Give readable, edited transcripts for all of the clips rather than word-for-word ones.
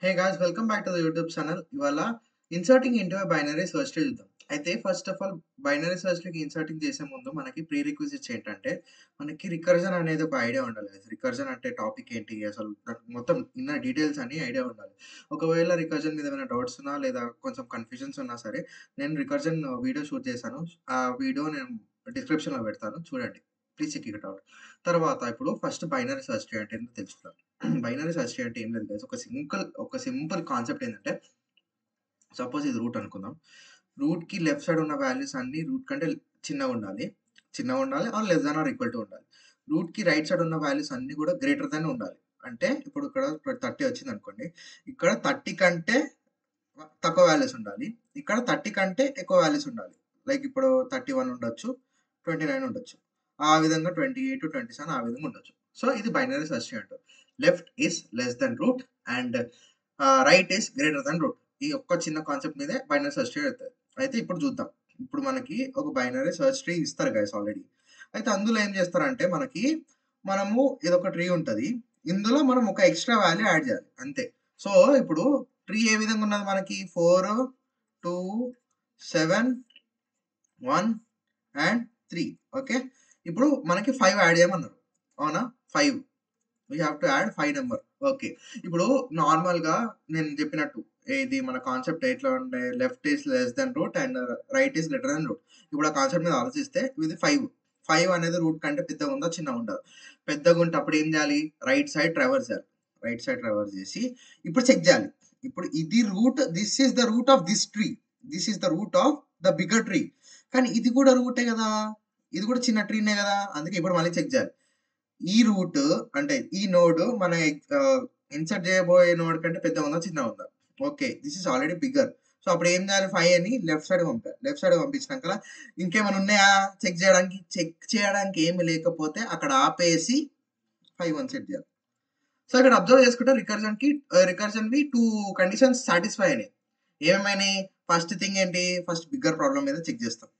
Hey guys welcome back to the YouTube channel. ఇవాళ inserting into binary search tree చూద్దాం. అయితే first of all binary search ట్రీకి inserting చేసే ముందు మనకి ప్రీ రిక్విజిట్స్ ఏంటంటే మనకి రికర్జన్ అనేది ఒక ఐడియా ఉండాలి guys. రికర్జన్ అంటే టాపిక్ ఏంటి అసలు దానికి మొత్తం ఇన్న డీటెయిల్స్ అన్ని ఐడియా ఉండాలి. ఒకవేళ రికర్జన్ మీద ఏమైనా డౌట్స్ ఉన్నా లేదా కొంచెం కన్‌ఫ్యూజన్స్ ఉన్నా సరే నేను రికర్జన్ వీడియో షూట్ చేశాను. ఆ వీడియో నేను డిస్క్రిప్షన్‌లో పెడతాను చూడండి. Please check it out. తర్వాత ఇప్పుడు ఫస్ట్ బైనరీ సెర్చ్ ట్రీ అంటే ఏంటో తెలుసుకుందాం. బైనరీ సెర్చ్ ట్రీ అంటే ఏం లేదు గైస్. ఒక సింపుల్ కాన్సెప్ట్ ఏంటంటే సపోజ్ ఇది రూట్ అనుకుందాం. రూట్‌కి లెఫ్ట్ సైడ్ ఉన్న వాల్యూస్ అన్నీ రూట్ కంటే చిన్నగుండాలి. చిన్నగుండాలి or less than or equal to ఉండాలి. రూట్‌కి రైట్ సైడ్ ఉన్న వాల్యూస్ అన్నీ కూడా గ్రేటర్ థాన్ ఉండాలి. అంటే ఇప్పుడు ఇక్కడ 30 వచ్చిందనుకోండి. ఇక్కడ 30 కంటే తక్కువ వాల్యూస్ ఉండాలి. ఇక్కడ 30 కంటే ఎక్కువ వాల్యూస్ ఉండాలి. లైక్ ఇప్పుడు 31 ఉండొచ్చు. 29 ఉండొచ్చు. ఆ విధంగా 28, 27 ఆ విధంగా ఉండొచ్చు. సో, ఇది బైనరీ సెర్చ్ ట్రీ అంటారు. Left is less than root and right is greater than root. ఈ ఒక్క చిన్న కాన్సెప్ట్ మీదే బైనరీ సెర్చ్ ట్రీ అవుతది. అయితే ఇప్పుడు చూద్దాం. ఇప్పుడు మనకి ఒక బైనరీ సెర్చ్ ట్రీ ఇస్తారు గైస్ ఆల్రెడీ. అయితే అందులో ఏం చేస్తారంటే మనము ఇదొక ట్రీ ఉంటది. ఇందులో మనం ఒక ఎక్స్‌ట్రా వాల్యూ యాడ్ చేయాలి అంతే. సో, ఇప్పుడు ట్రీ ఏ విధంగా ఉన్నది మనకి 4, 2, 7, 1 అండ్ 3 ఓకే. ఇప్పుడు మనకి 5 యాడ్ చేయమన్నారు. అవునా? 5 we have to add 5 number. Okay. ఇప్పుడు నార్మల్‌గా నేను చెప్పినట్టు ఇది మన కాన్సెప్ట్ ఎట్లా ఉండే left is less than root and right is greater than root. ఇప్పుడు ఆ కాన్సెప్ట్ మీద ఆలోచిస్తే ఇది 5. 5 అనేది రూట్ కంటే పెద్దగుందా? చిన్నగుంటదా? పెద్దగుంటే అప్పుడు ఏం చేయాలి? రైట్ సైడ్ ట్రావర్స్ చేయాలి. రైట్ సైడ్ ట్రావర్స్ చేసి ఇప్పుడు చెక్ చేయాలి. ఇప్పుడు ఇది root this is the root of this tree. This is the root of the bigger tree. కానీ ఇది కూడా రూటే గదా! ఇది కూడా చిన్న ట్రీనే గదా! అందుకే ఇప్పుడు మళ్ళీ చెక్ చేయాలి. ఈ రూట్ అంటే ఈ నోడ్ మన ఇన్సర్ట్ చేయబోయే నోడ్ కంటే పెద్దగుందా? చిన్నగుందా? Okay. This is already bigger. So, అప్పుడు ఏం చేయాలి 5 అని లెఫ్ట్ సైడ్ పంపా. లెఫ్ట్ సైడ్ పంపించినంక ఇంకేమైనా ఉన్నాయా చెక్ చేయడానికి? చెక్ చేయడానికి ఏమి లేకపోతే అక్కడ ఆపేసి 5 అని సెట్ చేయాలి. సో, ఇక్కడ అబ్జర్వ్ చేసుకుంటే రికర్జన్‌వి 2 కండిషన్స్ సాటిస్ఫై అయినాయి. ఏమేమైనాయి? ఫస్ట్ థింగ్ ఏంటి? ఫస్ట్ బిగ్గర్ ప్రాబ్లమ్ మీద చెక్ చేస్తాం.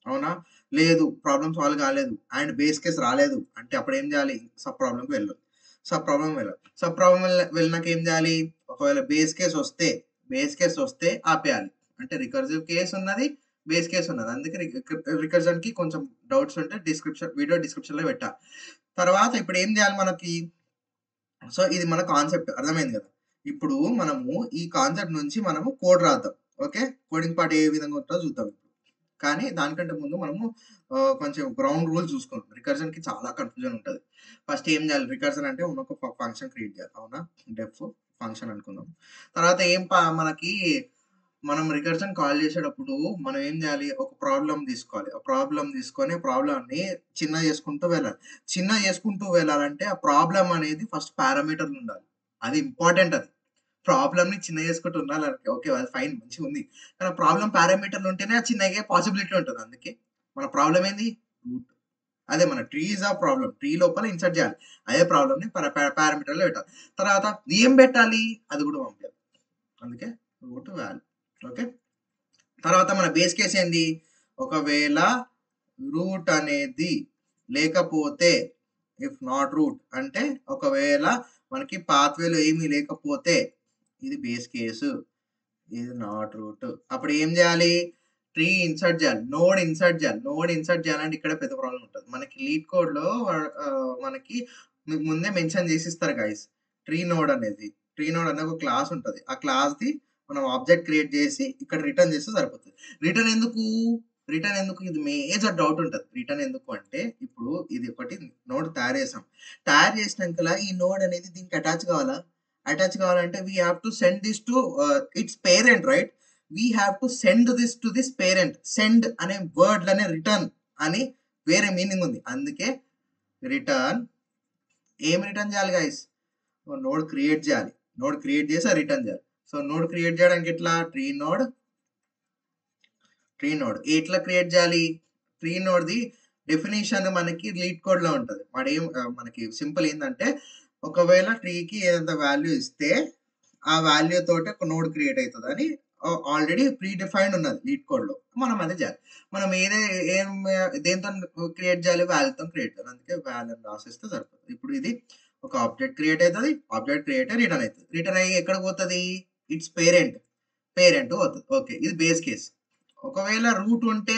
అవునా? లేదు ప్రాబ్లమ్ సాల్వ్ కాలేదు అండ్ బేస్ కేస్ రాలేదు అంటే అప్పుడేం జేయాలి? సబ్ ప్రాబ్లమ్‌కి వెళ్ళాలి. సబ్ ప్రాబ్లమ్ వెళ్ళినాక ఏం జేయాలి? ఒకవేళ బేస్ కేస్ వస్తే ఆపేయాలి. అంటే రికర్సివ్ కేస్ ఉన్నది, బేస్ కేస్ ఉన్నది. అందుకే రికర్జన్‌కి కొంచెం డౌట్స్ ఉంటే వీడియో డిస్క్రిప్షన్‌లో పెట్టా. తర్వాత ఇప్పుడు ఏం జేయాలి మనకి? సో, ఇది మన కాన్సెప్ట్ అర్థమైంది గదా! ఇప్పుడు మనము ఈ కాన్సెప్ట్ నుంచి మనము కోడ్ రాద్దాం. ఓకే. కోడింగ్ పార్ట్ ఏ విధంగా ఉంటదో చూద్దాం. కానీ దానికంటే ముందు మనము కొంచెం గ్రౌండ్ రూల్ చూసుకుందాం. రికర్జన్‌కి చాలా కన్‌ఫ్యూజన్ ఉంటది. ఫస్ట్ ఏం చేయాలి? రికర్జన్ అంటే ఒక ఫంక్షన్ క్రియేట్ చేయాలి. అవునా? డెఫ్ ఫంక్షన్ అనుకుందాం. తర్వాత మనం రికర్జన్ కాల్ చేసేటప్పుడు మనం ఏం చేయాలి? ఒక ప్రాబ్లమ్ తీసుకోవాలి. ఆ ప్రాబ్లమ్ తీసుకొని ఆ ప్రాబ్లమ్‌ని చిన్నగా చేసుకుంటూ వెళ్ళాలి. చిన్నగా చేసుకుంటూ వెళ్ళాలంటే ఆ ప్రాబ్లమ్ అనేది ఫస్ట్ పారామీటర్‌లు ఉండాలి. అది ఇంపార్టెంట్ అది. ప్రాబ్లమ్‌ని చిన్నగా చేసుకుంటూ ఉండాలంటే ఓకే. అది ఫైన్ మంచిగుంది. కానీ ప్రాబ్లమ్ పారామీటర్‌లు ఉంటేనే అది చిన్నగా అయ్యే పాసిబిలిటీ ఉంటది. అందుకే మన ప్రాబ్లమ్ ఏంది? రూట్. అదే మన ట్రీ ఈస్ ఆ ప్రాబ్లమ్. ట్రీ లోపల ఇన్సర్ట్ చేయాలి. అదే ప్రాబ్లమ్‌ని పారామీటర్‌లో పెట్టాలి. తర్వాత ఏం పెట్టాలి? అది కూడా పంపియాలి. అందుకే రూట్ వాల్యూ. ఓకే. తర్వాత మన బేస్ కేస్ ఏంది? ఒకవేళ రూట్ అనేది లేకపోతే ఇఫ్ నాట్ రూట్ అంటే ఒకవేళ మనకి పాత్‌వేలో ఏమీ లేకపోతే ఇది బేస్ కేసు. ఇది నాట్ రూట్. అప్పుడు ఏం జేయాలి? ట్రీ ఇన్సర్ట్ జేయాలి. నోడ్ ఇన్సర్ట్ జేయాలి. నోడ్ ఇన్సర్ట్ జేయాలంటే ఇక్కడే పెద్ద ప్రాబ్లమ్ ఉంటది. మనకి లీడ్ కోడ్‌లో మనకి మీకు ముందే మెన్షన్ చేసిస్తారు గైస్. ట్రీ నోడ్ అనేది. ట్రీ నోడ్ అనే ఒక క్లాస్ ఉంటది. ఆ క్లాస్‌ది మనం ఆబ్జెక్ట్ క్రియేట్ చేసి ఇక్కడ రిటర్న్ చేస్తే సరిపోతది. రిటర్న్ ఎందుకు? రిటర్న్ ఎందుకు? ఇది మేజర్ డౌట్ ఉంటది. రిటర్న్ ఎందుకు అంటే ఇప్పుడు ఇది ఒకటి నోడ్ తయారు చేసాం. తయారు చేసినంకల ఈ నోడ్ అనేది దీనికి అటాచ్ కావాలా? అటాచ్ కావాలంటే we have to send this to its parent right? We have to send this to this parent. Send అనే వర్డ్‌లోనే రిటర్న్ అని వేరే మీనింగ్ ఉంది. అందుకే రిటర్న్ ఏం రిటర్న్ చేయాలి గైస్? నోడ్ క్రియేట్ చేయాలి. నోడ్ క్రియేట్ చేసి రిటర్న్ చేయాలి. సో, నోడ్ క్రియేట్ చేయడానికి ఎట్లా? ఎట్లా క్రియేట్ చేయాలి? ట్రీ నోడ్‌ది డెఫినిషన్ మనకి లీడ్ కోడ్‌లో ఉంటది. మనకి సింపుల్ ఏందంటే ఒకవేళ ట్రీకి ఏదంత వాల్యూ ఇస్తే ఆ వాల్యూ తోటి ఒక నోడ్ క్రియేట్ అయితదని ఆల్రెడీ ప్రీ డిఫైన్డ్ ఉన్నది లీడ్ కోడ్‌లో. మనం అదే చేయాలి. మనం దేనితోని క్రియేట్ చేయాలి? వాల్యూతోని క్రియేట్ చేయాలి. అందుకే వాల్ అని రాసేస్తే సరిపోతది. ఇప్పుడు ఇది ఒక ఆబ్జెక్ట్ క్రియేట్ అవుతుంది, ఆబ్జెక్ట్ క్రియేట్ అయ్యి రిటర్న్ అవుతుంది. రిటర్న్ అయ్యి ఎక్కడ పోతుంది? ఇట్స్ పేరెంట్ పోతుంది. ఓకే, ఇది బేస్ కేస్. ఒకవేళ రూట్ ఉంటే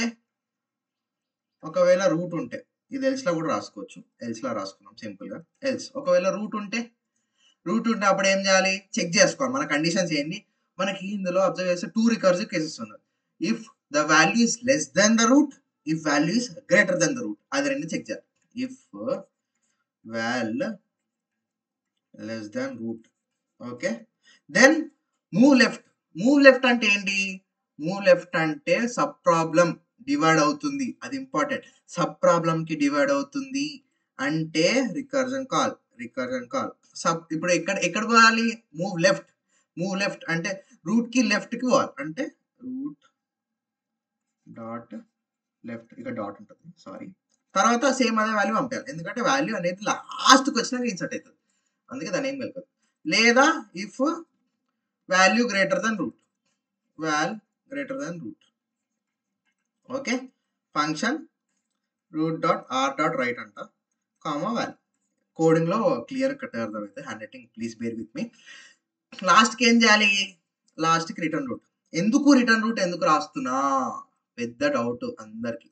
ఇది ఎల్స్లో కూడా రాసుకోవచ్చు. ఎల్స్లో రాసుకున్నాం సింపుల్గా. ఒకవేళ రూట్ ఉంటే అప్పుడు ఏం చేయాలి? చెక్ చేసుకోవాలి మన కండిషన్స్ ఏంటి. మనకి ఇందులో అబ్జర్వ్ చేస్తే 2 రికర్సివ్ కేసెస్ ఉన్నాయి. If the value is less then the root, if value is greater then the root, అది రెండు చెక్ చేయాలి. If val less then root, okay, then move left అంటే ఏంటి? మూవ్ లెఫ్ట్ అంటే సబ్ ప్రాబ్లం డివైడ్ అవుతుంది, అది important. Sub problem కి divide అవుతుంది అంటే రికర్జన్ కాల్. ఇప్పుడు ఎక్కడ పోవాలి? మూవ్ లెఫ్ట్ అంటే రూట్ కి లెఫ్ట్ కి పోవాలి. అంటే రూట్ డాట్ లెఫ్ట్, ఇక్కడ డాట్ ఉంటుంది, సారీ. తర్వాత సేమ్ అదే వాల్యూ పంపించాలి, ఎందుకంటే వాల్యూ అనేది లాస్ట్కి వచ్చినాక ఇన్సర్ట్ అవుతుంది, అందుకే దాని ఏం వెళ్ళదు. లేదా if value greater then root, okay, function root dot or dot right అంట, కామా వాల్యూ. కోడింగ్ లో క్లియర్ కట్ అర్థమైతే, hand writing please bear with me. లాస్ట్కి ఏం చేయాలి? లాస్ట్కి రిటర్న్ రూట్. ఎందుకు రాస్తున్నా? పెద్ద డౌట్ అందరికి,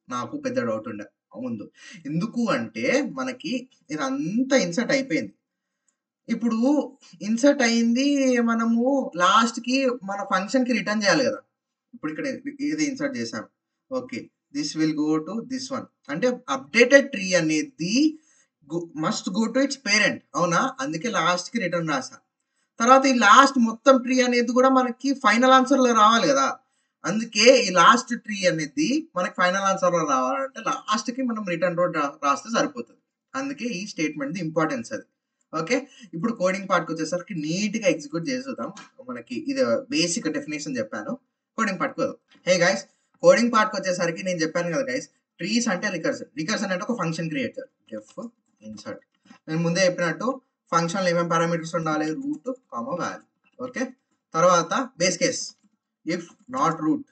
నాకు పెద్ద డౌట్ ఉండే ముందు. ఎందుకు అంటే మనకి ఇదంతా ఇన్సర్ట్ అయిపోయింది. ఇప్పుడు ఇన్సర్ట్ అయింది, మనము లాస్ట్కి మన ఫంక్షన్ కి రిటర్న్ చేయాలి కదా. ఇప్పుడు ఇక్కడ ఇది ఇన్సర్ట్ చేసాం, okay, this will go to this one. అంటే అప్డేటెడ్ ట్రీ అనేది must go to its parent, అవునా? అందుకే లాస్ట్ కి రిటర్న్ రాసా. తర్వాత ఈ లాస్ట్ మొత్తం ట్రీ అనేది కూడా మనకి ఫైనల్ ఆన్సర్ లో రావాలి కదా. అందుకే ఈ లాస్ట్ ట్రీ అనేది మనకి ఫైనల్ ఆన్సర్ లో రావాలంటే లాస్ట్ కి మనం రిటర్న్ రోడ్ రాస్తే సరిపోతుంది. అందుకే ఈ స్టేట్మెంట్ ఇంపార్టెన్స్ అది. ఓకే, ఇప్పుడు కోడింగ్ పార్ట్కి వచ్చేసరికి నీట్ గా ఎగ్జిక్యూట్ చేసేద్దాం. మనకి ఇది బేసిక్ డెఫినేషన్ చెప్పాను, కోడింగ్ పార్ట్కి వద్దాం. హే గైస్, కోడింగ్ పార్ట్కి వచ్చేసరికి నేను చెప్పాను కదా గైస్, ట్రీస్ అంటే రికర్సన్ అంటే ఒక ఫంక్షన్ క్రియేట్ చేయాలి. డెఫ్ ఇన్సర్ట్, నేను ముందే చెప్పినట్టు ఫంక్షన్లో ఏమేమి పారామీటర్స్ ఉండాలి? Root, comma value. ఓకే, తర్వాత base case if not root,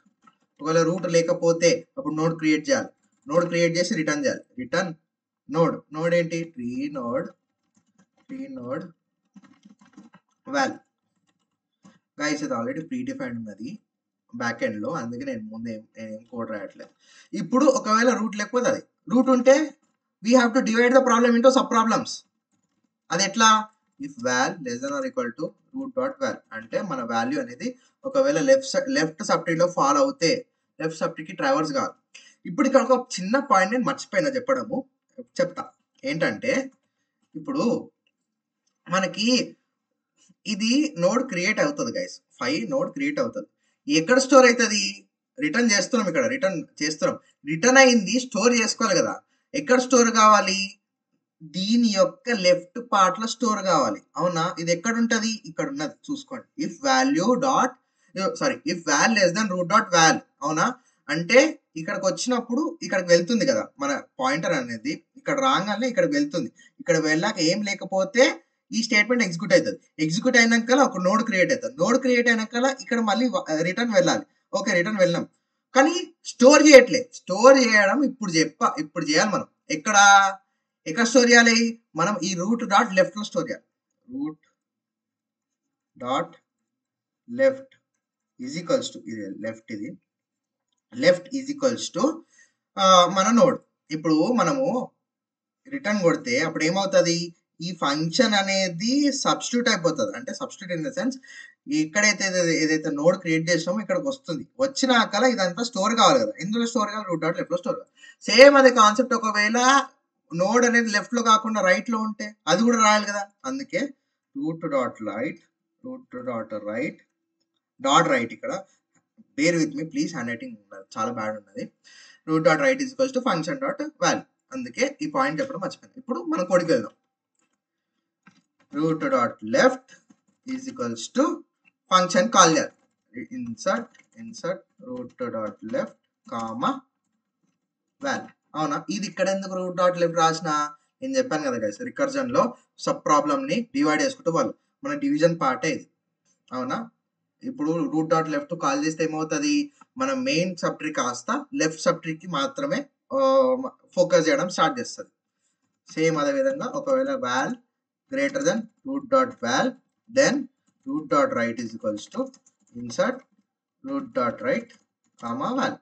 ఒకవేళ రూట్ లేకపోతే అప్పుడు నోడ్ క్రియేట్ చేయాలి. నోడ్ క్రియేట్ చేసి రిటర్న్ చేయాలి. రిటర్న్ నోడ్ ఏంటి? Tree node value. గైస్ ఇది ఆల్రెడీ ప్రీ డిఫైన్డ్ ఉన్నది బ్యాక్ ఎండ్ లో, అందుకే నేను ముందే ఏం కోడ్ రాయట్లేదు. ఇప్పుడు ఒకవేళ రూట్ లేకపోతే అది, రూట్ ఉంటే we have to divide the problem into sub problems. అది ఎట్లా? If val less then or equal to root dot val, అంటే మన వాల్యూ అనేది ఒకవేళ లెఫ్ట్ సబ్ ట్రీ లో ఫాల్ అవుతే లెఫ్ట్ సబ్ ట్రీకి ట్రావర్స్ కాదు. ఇప్పుడు ఇక్కడ ఒక చిన్న పాయింట్ నేను మర్చిపోయినా చెప్పడము, చెప్తా. ఏంటంటే ఇప్పుడు మనకి ఇది నోడ్ క్రియేట్ అవుతుంది గైస్, 5 నోడ్ క్రియేట్ అవుతుంది. ఎక్కడ స్టోర్ అవుతుంది? రిటర్న్ చేస్తున్నాం, ఇక్కడ రిటర్న్ అయింది, స్టోర్ చేసుకోవాలి కదా. ఎక్కడ స్టోర్ కావాలి? దీని యొక్క లెఫ్ట్ పార్ట్ లో స్టోర్ కావాలి, అవునా? ఇది ఎక్కడ ఉంటది? ఇక్కడ ఉన్నది, చూసుకోండి. If val less then root dot val, అవునా? అంటే ఇక్కడికి వచ్చినప్పుడు ఇక్కడికి వెళ్తుంది కదా మన పాయింటర్ అనేది, ఇక్కడ రాగానే ఇక్కడికి వెళ్తుంది. ఇక్కడ వెళ్ళాక ఏం లేకపోతే ఈ స్టేట్మెంట్ ఎగ్జిక్యూట్ అవుతుంది. ఎగ్జిక్యూట్ అయినాక ఒక నోడ్ క్రియేట్ అవుతుంది. నోడ్ క్రియేట్ అయినాక ఇక్కడ మళ్ళీ రిటర్న్ వెళ్ళాలి. ఓకే, రిటర్న్ వెళ్ళాం, కానీ స్టోర్ చేయట్లేదు. స్టోర్ చేయడం ఇప్పుడు చేయాలి మనం. ఎక్కడ స్టోర్ చేయాలి? మనం ఈ రూట్ డాట్ లెఫ్ట్ లో స్టోర్ చేయాలి. Root dot left is equals to, ఇది లెఫ్ట్ ఈజ్ ఈక్వల్స్ టు మన నోడ్. ఇప్పుడు మనము రిటర్న్ కొడితే అప్పుడు ఏమవుతుంది? ఈ ఫంక్షన్ అనేది సబ్స్టిట్యూట్ అయిపోతుంది. అంటే సబ్స్టిట్యూట్ ఇన్ ద సెన్స్, ఇక్కడైతే ఏదైతే నోడ్ క్రియేట్ చేసామో ఇక్కడికి వస్తుంది. వచ్చినాక ఇదంతా స్టోర్ కావాలి కదా. ఇందులో స్టోర్ కావాలి, రూట్ డాట్ లెఫ్ట్ లో స్టోర్ కావాలి. సేమ్ అదే కాన్సెప్ట్. ఒకవేళ నోడ్ అనేది లెఫ్ట్ లో కాకుండా రైట్ లో ఉంటే అది కూడా రాయాలి కదా. అందుకే రూట్ డాట్ రైట్ ఇక్కడ bear with me please, hand writing చాలా బ్యాడ్ ఉన్నది. Root dot right is equals to function dot value. అందుకే ఈ పాయింట్ చెప్పడం మర్చిపోయింది. ఇప్పుడు మనం కోడ్కి వెళ్దాం. Root dot left is equals to function call చేయాలి. Insert root dot left comma value, అవునా? ఇది ఇక్కడ ఎందుకు రూట్ డాట్ లెఫ్ట్ రాసిన? నేను చెప్పాను కదా గైస్, రికర్జన్ లో సబ్ ప్రాబ్లమ్ ని డివైడ్ చేసుకుంటూ వాళ్ళు మన డివిజన్ పార్టే ఇది, అవునా? ఇప్పుడు రూట్ డాట్ లెఫ్ట్ కాల్ చేస్తే ఏమవుతుంది? మన మెయిన్ సబ్ ట్రీ కాస్త లెఫ్ట్ సబ్ ట్రీకి మాత్రమే ఫోకస్ చేయడం స్టార్ట్ చేస్తుంది. సేమ్ అదే విధంగా ఒకవేళ wall greater than root dot val, then root dot right is equals to insert root dot right comma val.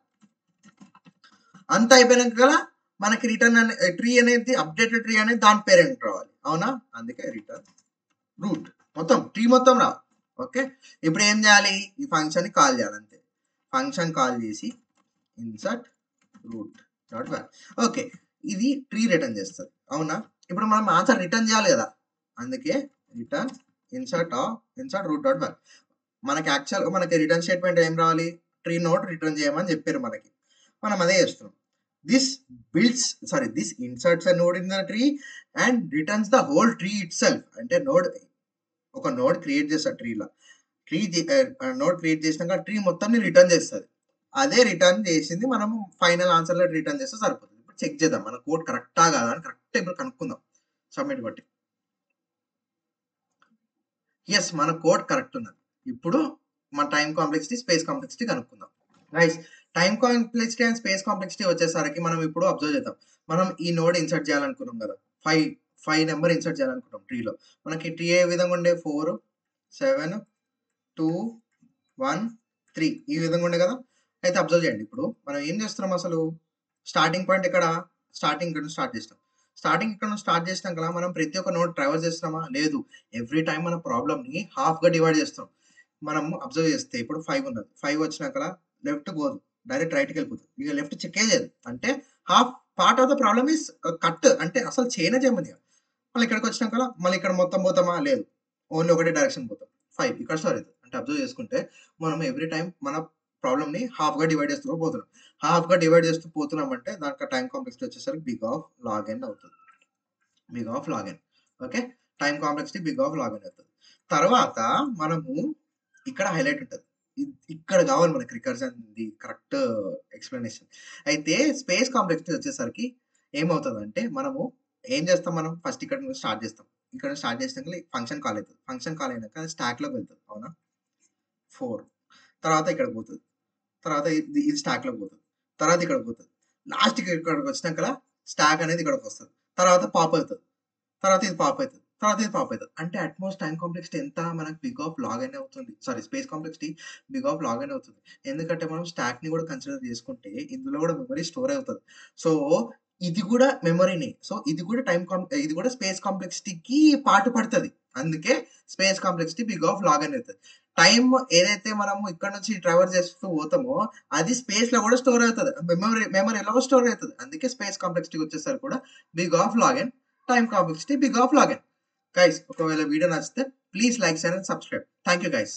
అంత అయిపోయినాక గల మనకి రిటర్న్ అనే ట్రీ అనేది అప్డేటెడ్ ట్రీ అనేది దాని పేరెంట్ రావాలి, అవునా? అందుకే రిటర్న్ రూట్ మొత్తం ట్రీ మొత్తం రావాలి. ఓకే, ఇప్పుడు ఏం చేయాలి? ఈ ఫంక్షన్ కాల్ చేయాలి అంతే. ఫంక్షన్ కాల్ చేసి insert root dot value. Okay, ఇది ట్రీ రిటర్న్ చేస్తుంది, అవునా? ఇప్పుడు మనం ఆన్సర్ రిటర్న్ చేయాలి కదా, అందుకే return insert root dot value. మనకి యాక్చువల్గా మనకి రిటర్న్ స్టేట్మెంట్ ఏం రావాలి? ట్రీ నోట్ రిటర్న్ చేయమని చెప్పారు మనకి, మనం అదే చేస్తున్నాం. This inserts a node in the tree and returns the whole tree itself. అంటే ఒక నోడ్ క్రియేట్ చేస్తా ట్రీలో, నోడ్ క్రియేట్ చేసినాక ట్రీ మొత్తం రిటర్న్ చేస్తుంది. అదే రిటర్న్ చేసింది మనం ఫైనల్ ఆన్సర్లో రిటర్న్ చేస్తే సరిపోతుంది. ఇప్పుడు చెక్ చేద్దాం మన కోడ్ కరెక్టా కాదా అని. కరెక్ట్ ఇప్పుడు కనుక్కుందాం సబ్మిట్ బట్టి. ఎస్, మన కోడ్ కరెక్ట్ ఉన్నది. ఇప్పుడు మన టైం కాంప్లెక్సిటీ, స్పేస్ కాంప్లెక్సిటీ కనుక్కుందాం. Nice. Time complexity and space complexity వచ్చేసరికి మనం ఇప్పుడు అబ్జర్వ్ చేద్దాం. మనం ఈ నోడ్ ఇన్సర్ట్ చేయాలనుకున్నాం కదా, 5 నెంబర్ ఇన్సర్ట్ చేయాలనుకున్నాం ట్రీలో. మనకి ట్రీ ఏ విధంగా ఉండే 4 7 2 1 3 ఈ విధంగా ఉండే కదా. అయితే అబ్జర్వ్ చేయండి, ఇప్పుడు మనం ఏం చేస్తున్నాం? అసలు స్టార్టింగ్ పాయింట్ ఇక్కడ నుంచి స్టార్ట్ చేస్తాం. ఇక్కడ నుంచి స్టార్ట్ చేసినాం కదా, మనం ప్రతి ఒక్క నోడ్ ట్రావెల్ చేస్తున్నామా? లేదు. ఎవ్రీ టైం మన ప్రాబ్లమ్ని హాఫ్గా డివైడ్ చేస్తాం. మనం అబ్జర్వ్ చేస్తే ఇప్పుడు 5 ఉన్నది, 5 వచ్చినాక లెఫ్ట్ పోదు, డైరెక్ట్ రైట్కి వెళ్ళిపోతుంది. ఇక లెఫ్ట్ చెక్ చేయదు, అంటే half part of the problem is cut, అంటే అసలు చేయనే చేయమని. మళ్ళీ ఇక్కడికి వచ్చినాక మళ్ళీ ఇక్కడ మొత్తం పోతామా? లేదు, ఓన్లీ ఒకటే డైరెక్షన్ పోతాం. 5 ఇక్కడ స్టోర్ అవుతుంది. అంటే అబ్జర్వ్ చేసుకుంటే మనం ఎవ్రీ టైం మన ప్రాబ్లమ్ని హాఫ్గా డివైడ్ చేస్తూ పోతున్నాం. హాఫ్గా డివైడ్ చేస్తూ పోతున్నాం అంటే దానికి టైం కాంప్లెక్సిటీ వచ్చేసరికి బిగ్ ఆఫ్ లాగ్ ఎన్ అవుతుంది. Big of log N. Okay, time complexity big of log N అవుతుంది. తర్వాత మనము ఇక్కడ హైలైట్ ఉంటుంది, ఇక్కడ కావాలి మనకి రికర్జన్ ది కరెక్ట్ ఎక్స్ప్లెనేషన్. అయితే స్పేస్ కాంప్లెక్సిటీ వచ్చేసరికి ఏమవుతుందంటే మనము ఏం చేస్తాం? మనం ఫస్ట్ ఇక్కడ నుంచి స్టార్ట్ చేస్తాం. ఇక్కడ స్టార్ట్ చేసినాక ఫంక్షన్ కాల్ అవుతుంది. ఫంక్షన్ కాల్ అయినాక స్టాక్లోకి వెళ్తుంది, అవునా? 4 తర్వాత ఇక్కడ పోతుంది, తర్వాత ఇది స్టాక్లోకి పోతుంది, తర్వాత ఇక్కడ పోతుంది, లాస్ట్కి ఇక్కడికి వచ్చినాక స్టాక్ అనేది ఇక్కడికి వస్తుంది, తర్వాత పాప్ అవుతుంది, తర్వాత ఇది పాప్ అవుతుంది, తర్వాత ఇది పాప్ అవుతుంది. అంటే అట్మోస్ట్ టైం కాంప్లెక్సిటీ ఎంత? మనకు బిగ్ ఆఫ్ లాగ్ అనే అవుతుంది. Sorry, space complexity big of log అనే అవుతుంది. ఎందుకంటే మనం స్టాక్ని కూడా కన్సిడర్ చేసుకుంటే ఇందులో కూడా మెమరీ స్టోర్ అవుతుంది. సో ఇది కూడా మెమరీని, సో ఇది కూడా స్పేస్ కాంప్లెక్సిటీకి పాటు పడుతుంది. అందుకే space complexity big of log అని అవుతుంది. టైం ఏదైతే మనము ఇక్కడ నుంచి ట్రావెల్ చేస్తూ పోతామో అది స్పేస్ లో కూడా స్టోర్ అవుతుంది, మెమరీలో స్టోర్ అవుతుంది. అందుకే స్పేస్ కాంప్లెక్సిటీ వచ్చేసరికి కూడా big of log and time complexity big of log and. Guys, ఒకవేళ వీడియో నచ్చితే please like, share and subscribe. Thank you guys.